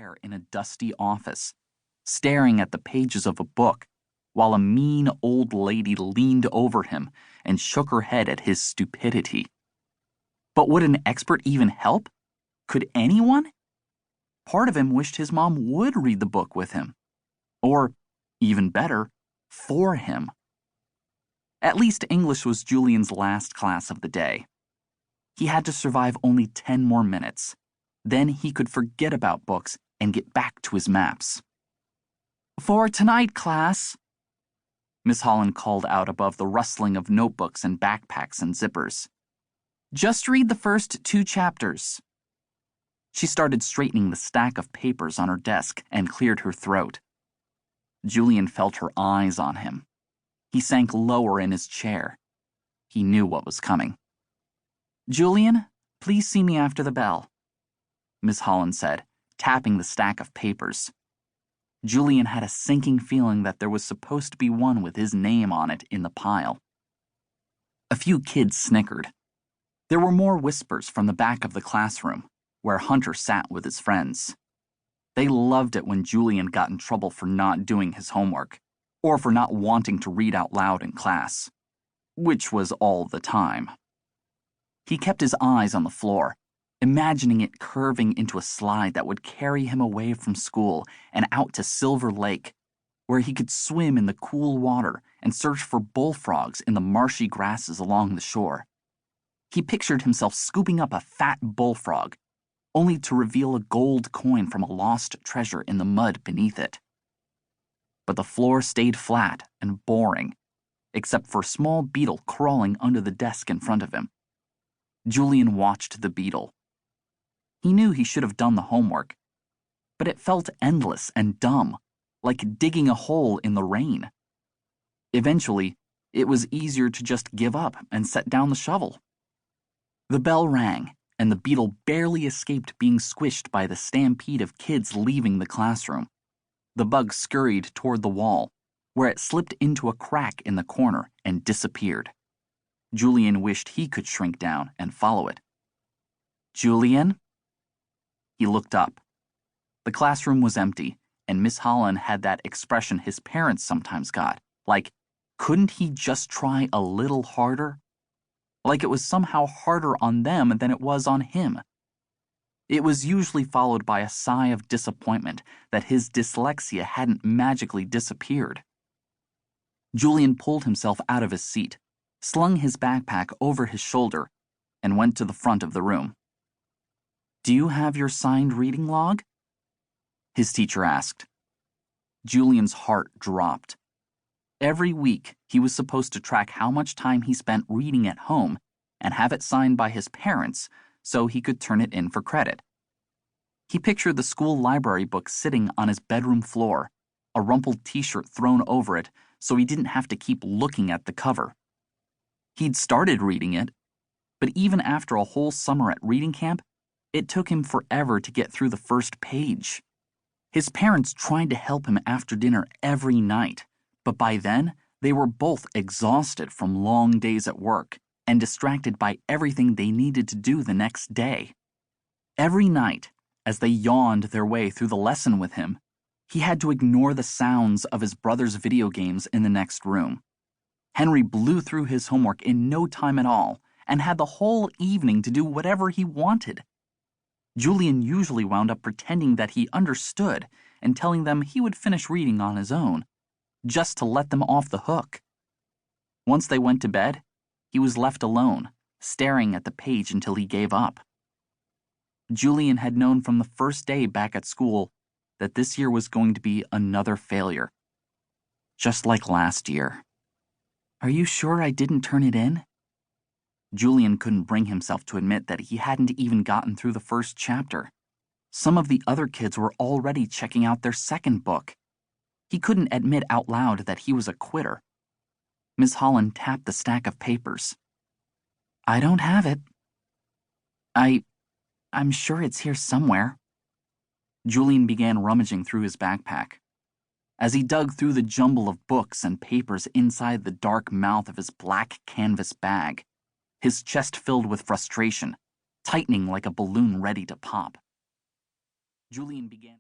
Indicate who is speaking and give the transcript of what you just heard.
Speaker 1: chair in a dusty office, staring at the pages of a book, while a mean old lady leaned over him and shook her head at his stupidity. But would an expert even help? Could anyone? Part of him wished his mom would read the book with him. Or, even better, for him. At least English was Julian's last class of the day. He had to survive only 10 more minutes. Then he could forget about books and get back to his maps. "For tonight, class," Miss Holland called out above the rustling of notebooks and backpacks and zippers. "Just read the first 2 chapters. She started straightening the stack of papers on her desk and cleared her throat. Julian felt her eyes on him. He sank lower in his chair. He knew what was coming. "Julian, please see me after the bell," Miss Holland said, tapping the stack of papers. Julian had a sinking feeling that there was supposed to be one with his name on it in the pile. A few kids snickered. There were more whispers from the back of the classroom, where Hunter sat with his friends. They loved it when Julian got in trouble for not doing his homework, or for not wanting to read out loud in class, which was all the time. He kept his eyes on the floor, imagining it curving into a slide that would carry him away from school and out to Silver Lake, where he could swim in the cool water and search for bullfrogs in the marshy grasses along the shore. He pictured himself scooping up a fat bullfrog, only to reveal a gold coin from a lost treasure in the mud beneath it. But the floor stayed flat and boring, except for a small beetle crawling under the desk in front of him. Julian watched the beetle. He knew he should have done the homework, but it felt endless and dumb, like digging a hole in the rain. Eventually, it was easier to just give up and set down the shovel. The bell rang, and the beetle barely escaped being squished by the stampede of kids leaving the classroom. The bug scurried toward the wall, where it slipped into a crack in the corner and disappeared. Julian wished he could shrink down and follow it. "Julian?" He looked up. The classroom was empty, and Miss Holland had that expression his parents sometimes got, like, couldn't he just try a little harder? Like it was somehow harder on them than it was on him. It was usually followed by a sigh of disappointment that his dyslexia hadn't magically disappeared. Julian pulled himself out of his seat, slung his backpack over his shoulder, and went to the front of the room. "Do you have your signed reading log?" his teacher asked. Julian's heart dropped. Every week, he was supposed to track how much time he spent reading at home and have it signed by his parents so he could turn it in for credit. He pictured the school library book sitting on his bedroom floor, a rumpled t-shirt thrown over it so he didn't have to keep looking at the cover. He'd started reading it, but even after a whole summer at reading camp, it took him forever to get through the first page. His parents tried to help him after dinner every night, but by then, they were both exhausted from long days at work and distracted by everything they needed to do the next day. Every night, as they yawned their way through the lesson with him, he had to ignore the sounds of his brother's video games in the next room. Henry blew through his homework in no time at all and had the whole evening to do whatever he wanted. Julian usually wound up pretending that he understood and telling them he would finish reading on his own, just to let them off the hook. Once they went to bed, he was left alone, staring at the page until he gave up. Julian had known from the first day back at school that this year was going to be another failure. Just like last year. "Are you sure I didn't turn it in?" Julian couldn't bring himself to admit that he hadn't even gotten through the first chapter. Some of the other kids were already checking out their second book. He couldn't admit out loud that he was a quitter. Miss Holland tapped the stack of papers. "I don't have it." I'm sure it's here somewhere." Julian began rummaging through his backpack. As he dug through the jumble of books and papers inside the dark mouth of his black canvas bag, his chest filled with frustration, tightening like a balloon ready to pop. Julian began